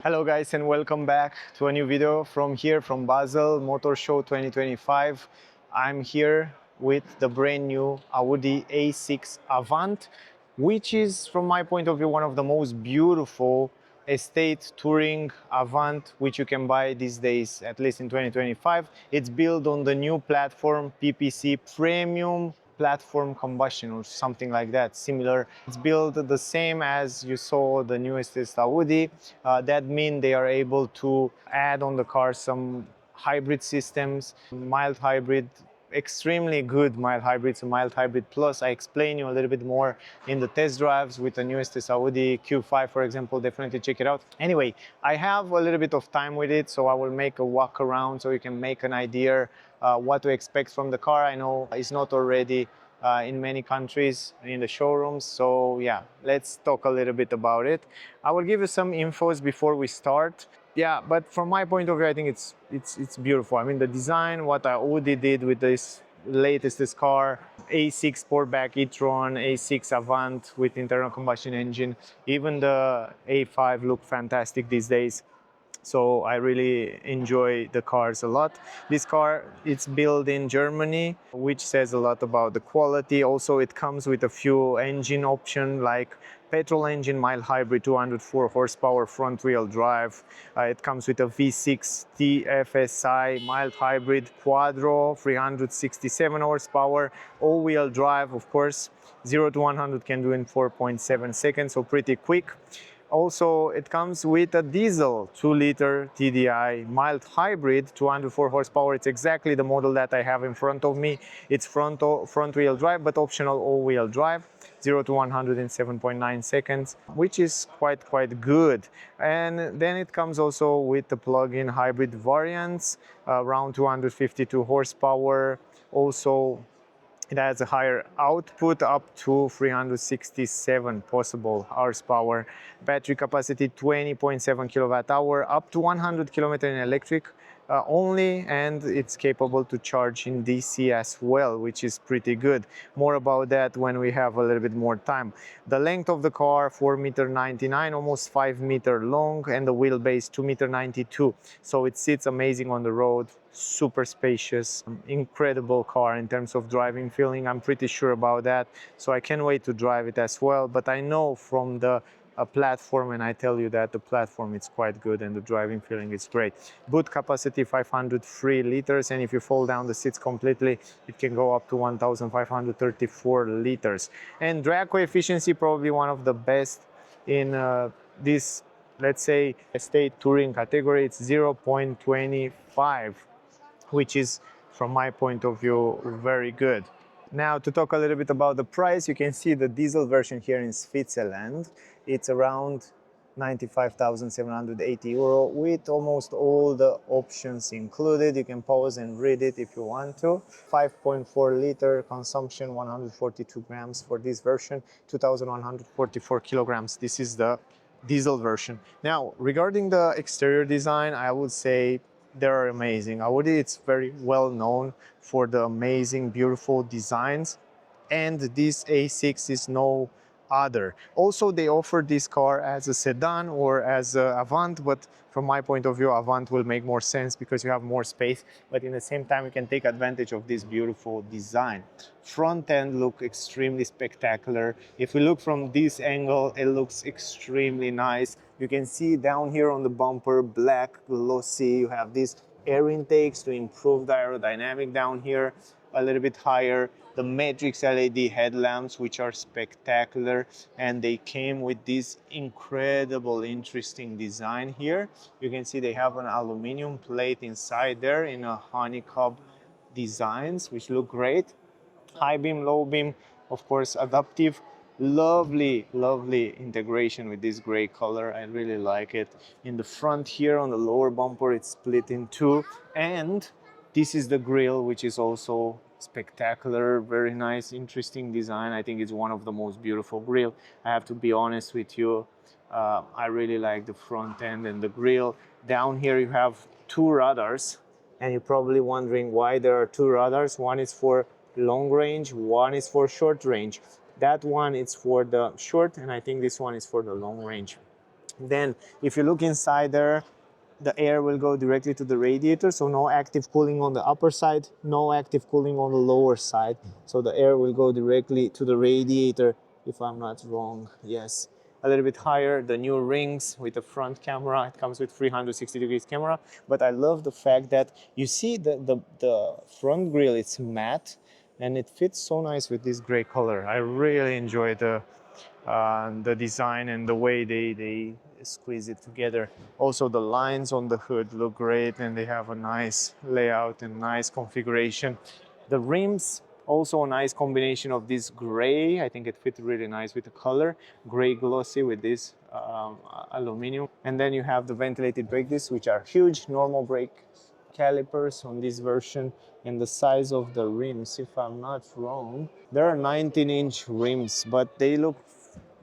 Hello guys, and welcome back to a new video from here from Basel Motor Show 2025. I'm here with the brand new Audi A6 Avant, which is, from my point of view, one of the most beautiful estate touring Avant which you can buy these days, at least in 2025. It's built on the new platform PPC Premium Platform Combustion or something like that, similar. It's built the same as you saw the newest Audi. That means they are able to add on the car some hybrid systems, mild hybrid, extremely good mild hybrids, a mild hybrid plus. I explain you a little bit more in the test drives with the newest Audi Q5, for example. Definitely check it out. Anyway, I have a little bit of time with it, so I will make a walk around so you can make an idea what to expect from the car. I know it's not already in many countries in the showrooms, so yeah, let's talk a little bit about it. I will give you some infos before we start. Yeah, but from my point of view, I think it's beautiful. I mean, the design, what Audi did with this latest car, A6 Sportback e-tron, A6 Avant with internal combustion engine, even the A5 look fantastic these days. So I really enjoy the cars a lot. This car, it's built in Germany, which says a lot about the quality. Also, it comes with a few engine options like petrol engine, mild hybrid, 204 horsepower, front wheel drive. It comes with a V6 TFSI, mild hybrid, quattro, 367 horsepower, all-wheel drive, of course. 0 to 100 can do in 4.7 seconds, so pretty quick. Also, it comes with a diesel 2-liter TDI mild hybrid, 204 horsepower. It's exactly the model that I have in front of me. It's front-wheel drive, but optional all-wheel drive. 0 to 100 in 7.9 seconds, which is quite good. And then it comes also with the plug-in hybrid variants, around 252 horsepower. Also, it has a higher output, up to 367 possible horsepower. Battery capacity 20.7 kilowatt hour, up to 100 kilometer in electric only, and it's capable to charge in DC as well, which is pretty good. More about that when we have a little bit more time. The length of the car, 4.99 meters, almost 5 meters long, and the wheelbase 2.92 meters. So it sits amazing on the road. Super spacious, incredible car in terms of driving feeling. I'm pretty sure about that, so I can't wait to drive it as well. But I know from the platform, and I tell you that the platform is quite good and the driving feeling is great. Boot capacity 503 liters, and if you fold down the seats completely, it can go up to 1534 liters. And drag coefficiency, probably one of the best in this, let's say, estate touring category. It's 0.25, which is, from my point of view, very good. Now, to talk a little bit about the price, you can see the diesel version here in Switzerland. It's around 95,780 euro with almost all the options included. You can pause and read it if you want to. 5.4 liter consumption, 142 grams for this version, 2,144 kilograms. This is the diesel version. Now, regarding the exterior design, I would say they're amazing. Audi, it's very well known for the amazing, beautiful designs, and this A6 is no other. Also, they offer this car as a sedan or as a Avant, but from my point of view, Avant will make more sense because you have more space, but in the same time, you can take advantage of this beautiful design. Front end look extremely spectacular. If we look from this angle, it looks extremely nice. You can see down here on the bumper, black, glossy. You have these air intakes to improve the aerodynamic down here a little bit higher. The matrix LED headlamps, which are spectacular, and they came with this incredible, interesting design here. You can see they have an aluminum plate inside there in a honeycomb designs, which look great. High beam, low beam, of course, adaptive. Lovely integration with this gray color. I really like it. In the front here on the lower bumper, it's split in two, and this is the grille, which is also spectacular. Very nice, interesting design. I think it's one of the most beautiful grille. I have to be honest with you. I really like the front end and the grille. Down here you have two radars, and you're probably wondering why there are two radars. One is for long range, one is for short range. That one is for the short, and I think this one is for the long range. Then if you look inside there, the air will go directly to the radiator, so no active cooling on the upper side, no active cooling on the lower side. So the air will go directly to the radiator, if I'm not wrong. Yes, a little bit higher. The new rings with the front camera, it comes with 360 degrees camera. But I love the fact that you see the front grille, it's matte, and it fits so nice with this gray color. I really enjoy the design and the way they squeeze it together. Also, the lines on the hood look great, and they have a nice layout and nice configuration. The rims, also a nice combination of this gray. I think it fits really nice with the color. Gray glossy with this aluminum. And then you have the ventilated brake discs, which are huge. Normal brake calipers on this version, and the size of the rims, if I'm not wrong, there are 19-inch rims, but they look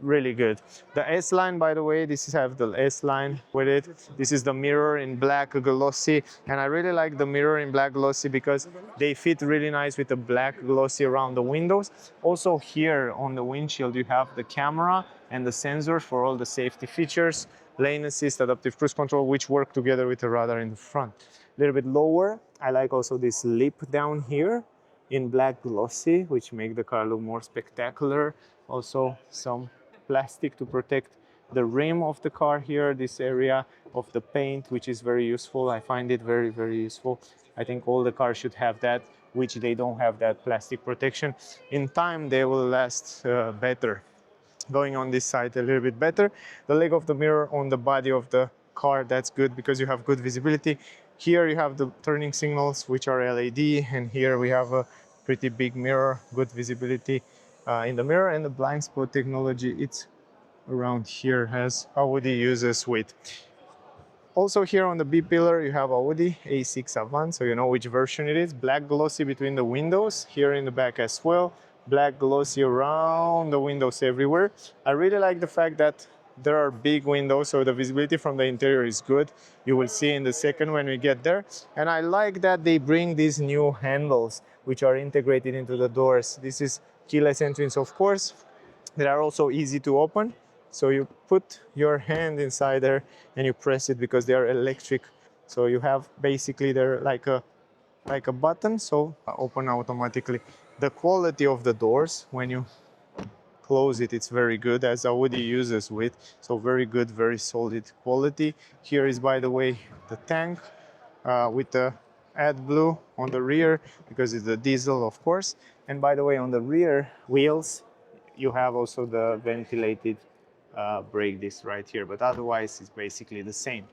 really good. The S line, by the way, this is have the S line with it. This is the mirror in black glossy, and I really like the mirror in black glossy because they fit really nice with the black glossy around the windows. Also here on the windshield you have the camera and the sensors for all the safety features, lane assist, adaptive cruise control, which work together with the radar in the front. A little bit lower, I like also this lip down here in black glossy, which make the car look more spectacular. Also some plastic to protect the rim of the car here, this area of the paint, which is very useful. I find it very, very useful. I think all the cars should have that, which they don't have that plastic protection. In time, they will last better. Going on this side a little bit better. The leg of the mirror on the body of the car, that's good because you have good visibility. Here you have the turning signals, which are LED, and here we have a pretty big mirror, good visibility in the mirror, and the blind spot technology, it's around here as Audi uses with. Also here on the B pillar you have Audi A6 Avant, so you know which version it is. Black glossy between the windows, here in the back as well. Black glossy around the windows everywhere. I really like the fact that there are big windows, so the visibility from the interior is good. You will see in the second when we get there. And I like that they bring these new handles, which are integrated into the doors. This is keyless entrance, of course. They are also easy to open. So you put your hand inside there and you press it because they are electric. So you have basically they're like a button, so open automatically. The quality of the doors when you close it, it's very good, as Audi uses with. So very good, very solid quality. Here is, by the way, the tank with the AdBlue on the rear because it's a diesel, of course. And by the way, on the rear wheels, you have also the ventilated brake disc right here, but otherwise it's basically the same.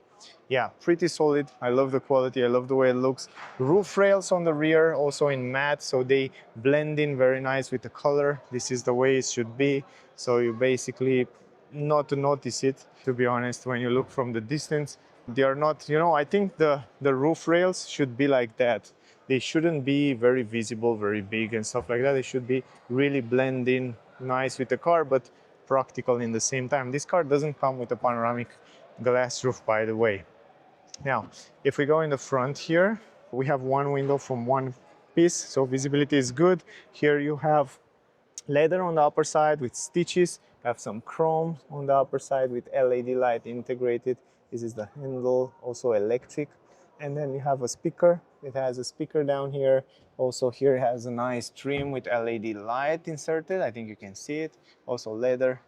Yeah, pretty solid. I love the quality, I love the way it looks. Roof rails on the rear also in matte, so they blend in very nice with the color. This is the way it should be, so you basically not to notice it, to be honest, when you look from the distance. They are not, you know, I think the roof rails should be like that. They shouldn't be very visible, very big and stuff like that. They should be really blend in nice with the car, but practical in the same time. This car doesn't come with a panoramic glass roof, by the way. Now, if we go in the front here, we have one window from one piece, so visibility is good. Here you have leather on the upper side with stitches. You have some chrome on the upper side with LED light integrated. This is the handle, also electric. And then you have a speaker. It has a speaker down here. Also here it has a nice trim with LED light inserted. I think you can see it. Also leather,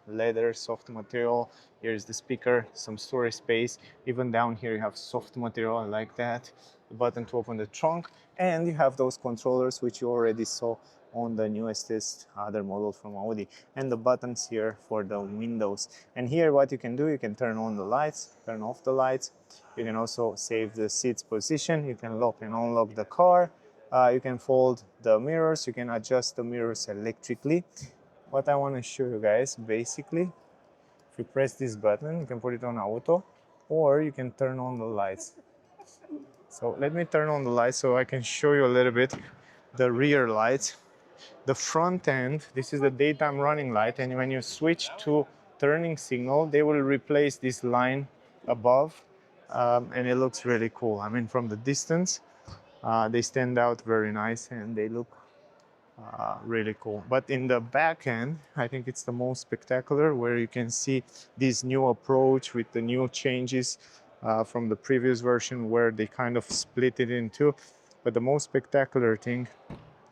soft material. Here's the speaker, some storage space. Even down here you have soft material, I like that. The button to open the trunk. And you have those controllers which you already saw on the newest other model from Audi, and the buttons here for the windows. And here what you can do, you can turn on the lights, turn off the lights. You can also save the seat's position. You can lock and unlock the car. You can fold the mirrors. You can adjust the mirrors electrically. What I want to show you guys, basically, if you press this button, you can put it on auto, or you can turn on the lights. So let me turn on the lights so I can show you a little bit the rear lights. The front end, this is the daytime running light, and when you switch to turning signal, they will replace this line above, and it looks really cool. I mean, from the distance, they stand out very nice, and they look really cool. But in the back end, I think it's the most spectacular, where you can see this new approach with the new changes from the previous version, where they kind of split it in two. But the most spectacular thing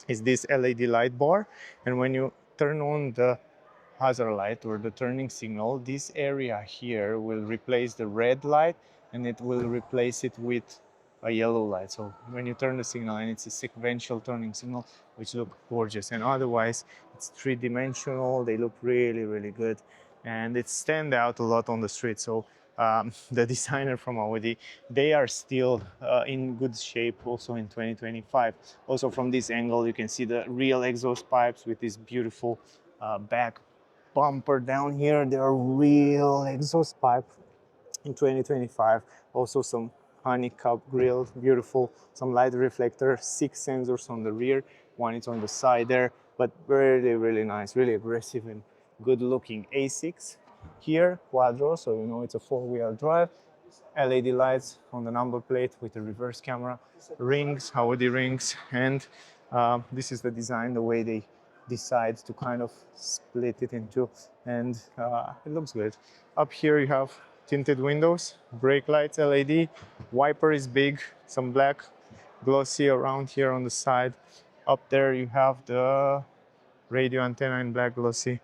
is this LED light bar, and when you turn on the hazard light or the turning signal, this area here will replace the red light, and it will replace it with a yellow light. So when you turn the signal, and it's a sequential turning signal, which look gorgeous. And otherwise, it's three-dimensional. They look really, really good, and it stand out a lot on the street. So the designer from Audi, they are still in good shape also in 2025. Also from this angle, you can see the real exhaust pipes with this beautiful back bumper down here. They are real exhaust pipe in 2025. Also some honeycomb grill, beautiful. Some light reflector, 6 sensors on the rear, one is on the side there, but really, really nice, really aggressive and good looking. A6 here, quadro, so you know it's a 4-wheel drive. LED lights on the number plate with a reverse camera, rings, Audi rings, and this is the design, the way they decide to kind of split it into, and it looks good. Up here you have tinted windows, brake lights, LED, wiper is big, some black glossy around here on the side. Up there you have the radio antenna in black glossy,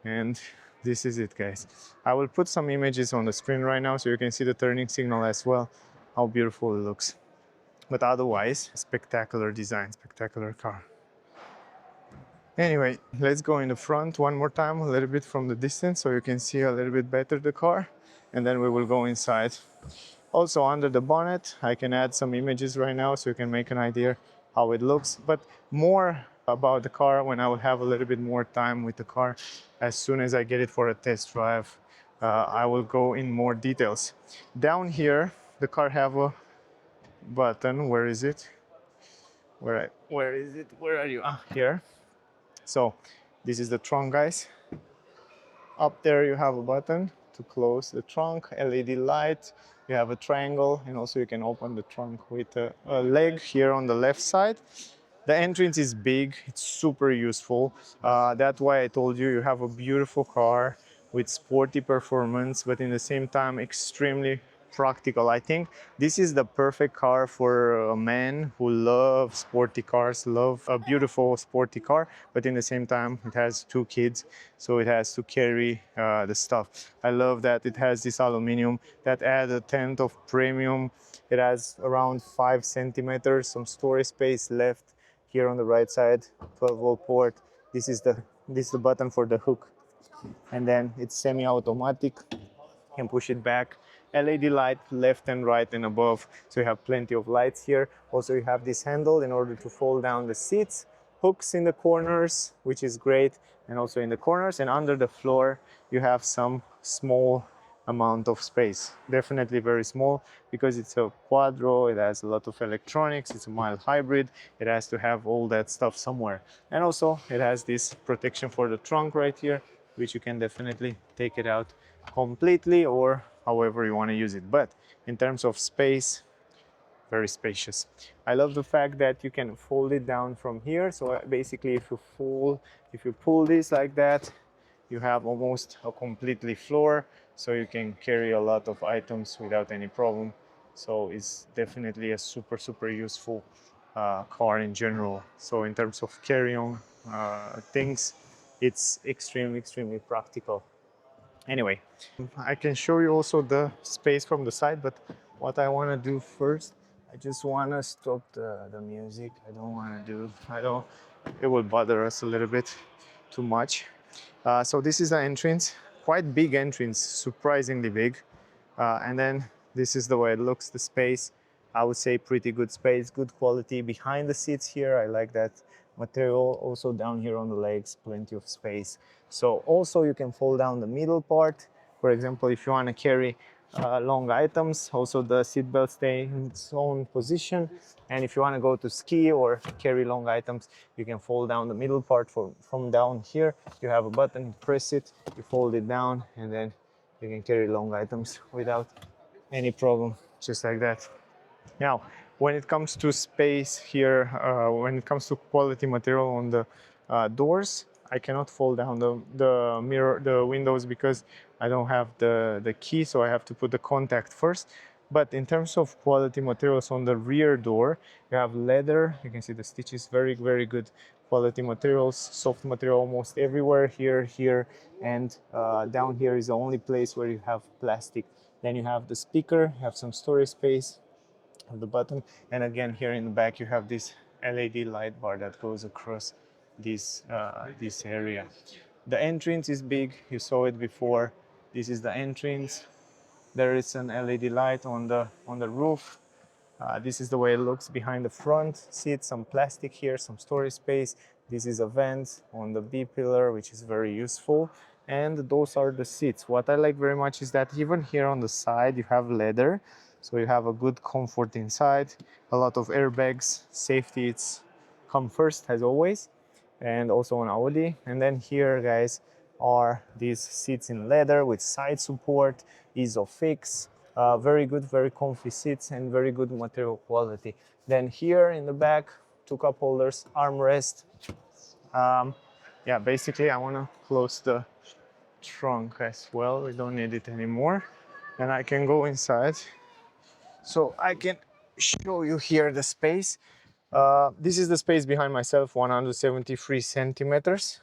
and this is it, guys. I will put some images on the screen right now so you can see the turning signal as well, how beautiful it looks. But otherwise, spectacular design, spectacular car. Anyway, let's go in the front one more time, a little bit from the distance, so you can see a little bit better the car, and then we will go inside. Also under the bonnet, I can add some images right now so you can make an idea how it looks, but more about the car when I will have a little bit more time with the car. As soon as I get it for a test drive, I will go in more details. Down here, the car have a button. Where is it? Where is it? Where are you? Ah, here. So this is the trunk, guys. Up there you have a button to close the trunk, LED light, you have a triangle, and also you can open the trunk with a leg here on the left side. The entrance is big, it's super useful. That's why I told you, you have a beautiful car with sporty performance, but in the same time extremely practical. I think this is the perfect car for a man who loves sporty cars, love a beautiful sporty car, but in the same time it has 2 kids, so it has to carry the stuff. I love that it has this aluminum that adds a tenth of premium. It has around 5 centimeters, some storage space left here on the right side, 12-volt port. This is the button for the hook, and then it's semi-automatic. You can push it back. LED light left and right and above, so you have plenty of lights here. Also you have this handle in order to fold down the seats, hooks in the corners, which is great, and also in the corners, and under the floor you have some small amount of space, definitely very small, because it's a quadro, it has a lot of electronics, it's a mild hybrid, it has to have all that stuff somewhere. And also it has this protection for the trunk right here, which you can definitely take it out completely or however you want to use it. But in terms of space, very spacious. I love the fact that you can fold it down from here. So basically if you pull this like that, you have almost a completely floor, so you can carry a lot of items without any problem. So it's definitely a super useful car in general. So in terms of carry-on things, it's extremely practical. Anyway, I can show you also the space from the side, but what I want to do first, I just want to stop the music. It will bother us a little bit too much. So this is the entrance, quite big entrance, surprisingly big. And then this is the way it looks, the space. I would say pretty good space, good quality behind the seats here. I like that material. Also down here on the legs, plenty of space. So also you can fold down the middle part. For example, if you want to carry long items, also the seat belt stay in its own position. And if you want to go to ski or carry long items, you can fold down the middle part. From down here, you have a button, you press it, you fold it down, and then you can carry long items without any problem, just like that. Now, When it comes to space here, when it comes to quality material on the doors, I cannot fold down the mirror, the windows, because I don't have the key, so I have to put the contact first. But in terms of quality materials on the rear door, you have leather. You can see the stitches, very, very good quality materials, soft material almost everywhere, here, and down here is the only place where you have plastic. Then you have the speaker, you have some storage space of the button, and again here in the back you have this LED light bar that goes across this area. The entrance is big, you saw it before. This is the entrance. There is an LED light on the roof. This is the way it looks behind the front seat. Some plastic here, some storage space. This is a vent on the B pillar, which is very useful. And those are the seats. What I like very much is that even here on the side you have leather, so you have a good comfort inside. A lot of airbags, safety, it's come first as always, and also on Audi. And then here, guys, are these seats in leather with side support, ease of fix. Very good, very comfy seats and very good material quality. Then here in the back, two cup holders, armrest. Yeah, basically I want to close the trunk as well. We don't need it anymore. And I can go inside. So I can show you here the space. This is the space behind myself, 173 centimeters.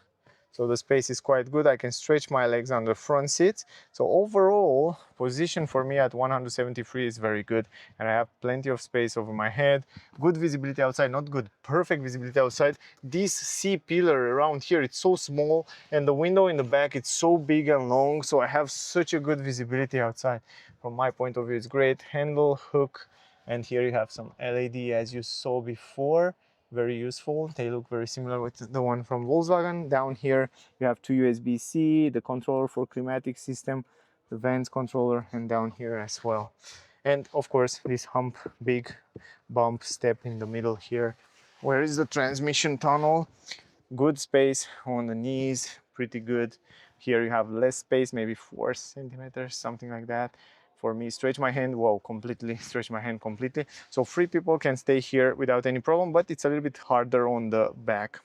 So the space is quite good. I can stretch my legs on the front seat. So overall position for me at 173 is very good. And I have plenty of space over my head. Good visibility outside, not good, perfect visibility outside. This C pillar around here, it's so small. And the window in the back, it's so big and long. So I have such a good visibility outside. From my point of view, it's great. Handle, hook. And here you have some LED as you saw before. Very useful. They look very similar with the one from Volkswagen. Down here you have two USB-C, the controller for climatic system, the vents controller, and down here as well. And of course this hump, big bump step in the middle here. Where is the transmission tunnel? Good space on the knees, pretty good. Here you have less space, maybe 4 centimeters, something like that. For me, stretch my hand, wow, completely, stretch my hand completely. So 3 people can stay here without any problem, but it's a little bit harder on the back.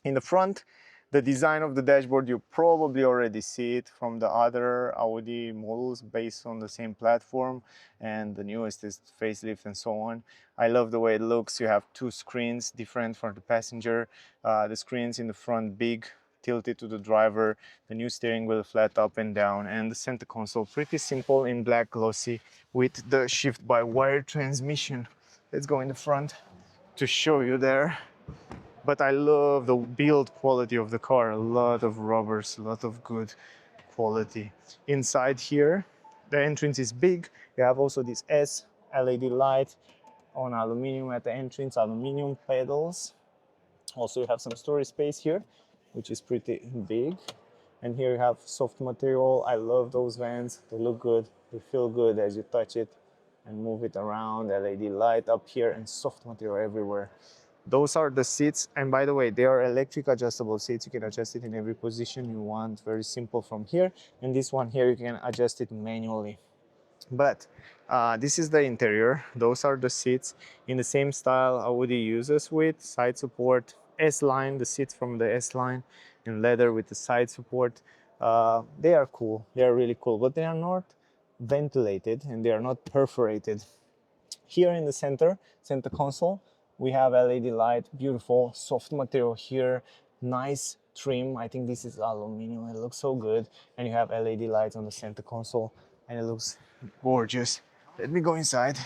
In the front, the design of the dashboard, you probably already see it from the other Audi models based on the same platform, and the newest is facelift and so on. I love the way it looks. You have 2 screens, different for the passenger. The screens in the front big, tilted to the driver, the new steering wheel flat up and down, and the center console pretty simple in black glossy with the shift by wire transmission. Let's go in the front to show you there. But I love the build quality of the car. A lot of rubbers, a lot of good quality. Inside here, the entrance is big. You have also this S LED light on aluminum at the entrance, aluminum pedals. Also you have some storage space here, which is pretty big. And here you have soft material. I love those vents. They look good. They feel good as you touch it and move it around. LED light up here and soft material everywhere. Those are the seats, and by the way, they are electric adjustable seats. You can adjust it in every position you want. Very simple from here. And this one here, you can adjust it manually. But this is the interior. Those are the seats in the same style Audi uses, with side support, S-line, the seats from the S-line in leather with the side support. They are cool. They are really cool, but they are not ventilated and they are not perforated. Here in the center console, we have LED light, beautiful soft material here, nice trim. I think this is aluminum. It looks so good. And you have LED lights on the center console, and it looks gorgeous. Let me go inside.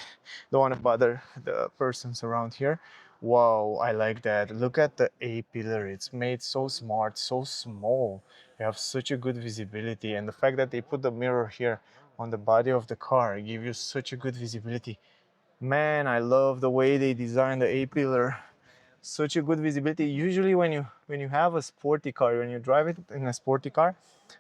Don't want to bother the persons around here. Wow, I like that. Look at the A pillar. It's made so smart, so small. You have such a good visibility, and the fact that they put the mirror here on the body of the car gives you such a good visibility. Man, I love the way they designed the A-pillar. Such a good visibility. Usually when you have a sporty car, when you drive it in a sporty car,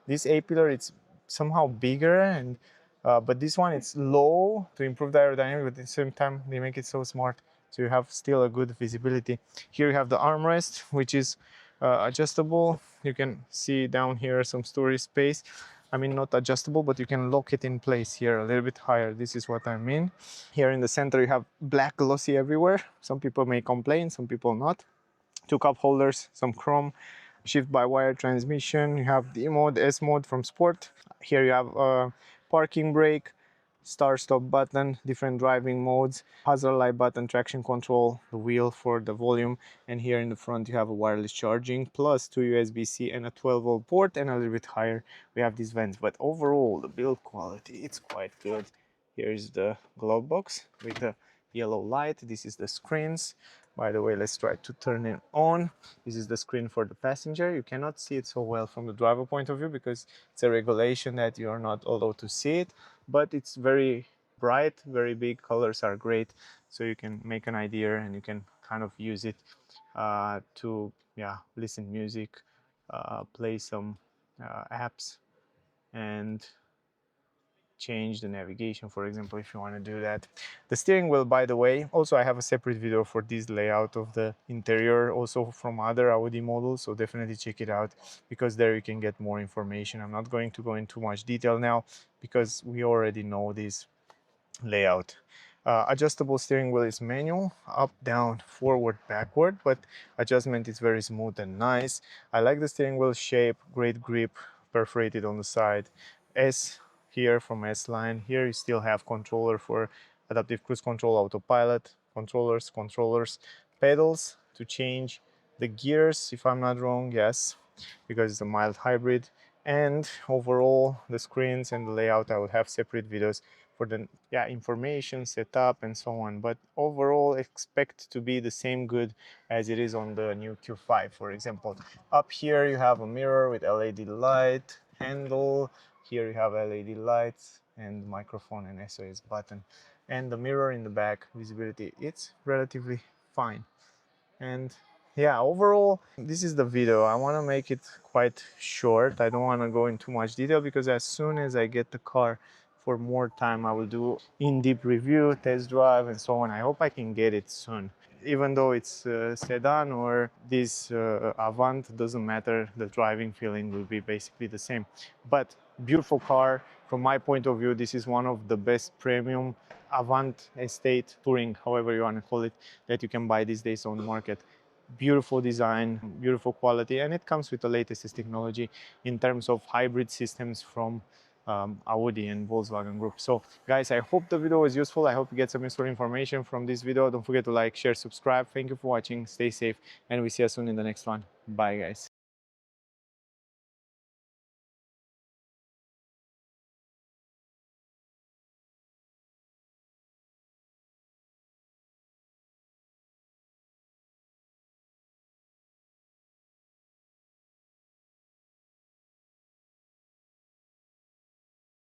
this A-pillar, it's somehow bigger, and but this one, it's low to improve the aerodynamic, but at the same time they make it so smart, so you have still a good visibility. Here you have the armrest, which is adjustable. You can see down here some storage space. I mean, not adjustable, but you can lock it in place here a little bit higher. This is what I mean. Here in the center, you have black glossy everywhere. Some people may complain, some people not. Two cup holders, some chrome, shift by wire transmission. You have D mode, S mode from sport. Here you have a parking brake, start stop button, different driving modes, hazard light button, traction control, the wheel for the volume, and here in the front you have a wireless charging plus two USB-C and a 12-volt port, and a little bit higher we have these vents. But overall the build quality, it's quite good. Here is the glove box with the yellow light. This is the screens. By the way, let's try to turn it on. This is the screen for the passenger. You cannot see it so well from the driver point of view because it's a regulation that you are not allowed to see it, but it's very bright, very big, colors are great, so you can make an idea and you can kind of use it to listen music, play some apps, and change the navigation, for example, if you want to do that. The steering wheel, by the way, also I have a separate video for this layout of the interior, also from other Audi models, so definitely check it out because there you can get more information. I'm not going to go into much detail now because we already know this layout. Adjustable steering wheel is manual, up, down, forward, backward, but adjustment is very smooth and nice. I like the steering wheel shape, great grip, perforated on the side. S here from S line. Here you still have controller for adaptive cruise control, autopilot, controllers, pedals to change the gears, if I'm not wrong, yes, because it's a mild hybrid. And overall, the screens and the layout, I will have separate videos for the information, setup, and so on. But overall, expect to be the same good as it is on the new Q5, for example. Up here, you have a mirror with LED light, handle. Here you have LED lights and microphone and SOS button. And the mirror in the back, visibility, it's relatively fine. And yeah, overall, this is the video. I want to make it quite short. I don't want to go into much detail because as soon as I get the car for more time, I will do in-depth review, test drive, and so on. I hope I can get it soon. Even though it's a sedan or this Avant, doesn't matter, the driving feeling will be basically the same. But beautiful car. From my point of view, this is one of the best premium Avant estate touring, however you want to call it, that you can buy these days on the market. Beautiful design, beautiful quality, and it comes with the latest technology in terms of hybrid systems from Audi and Volkswagen Group. So guys, I hope the video was useful. I hope you get some useful information from this video. Don't forget to like, share, subscribe. Thank you for watching. Stay safe, and we see you soon in the next one. Bye guys.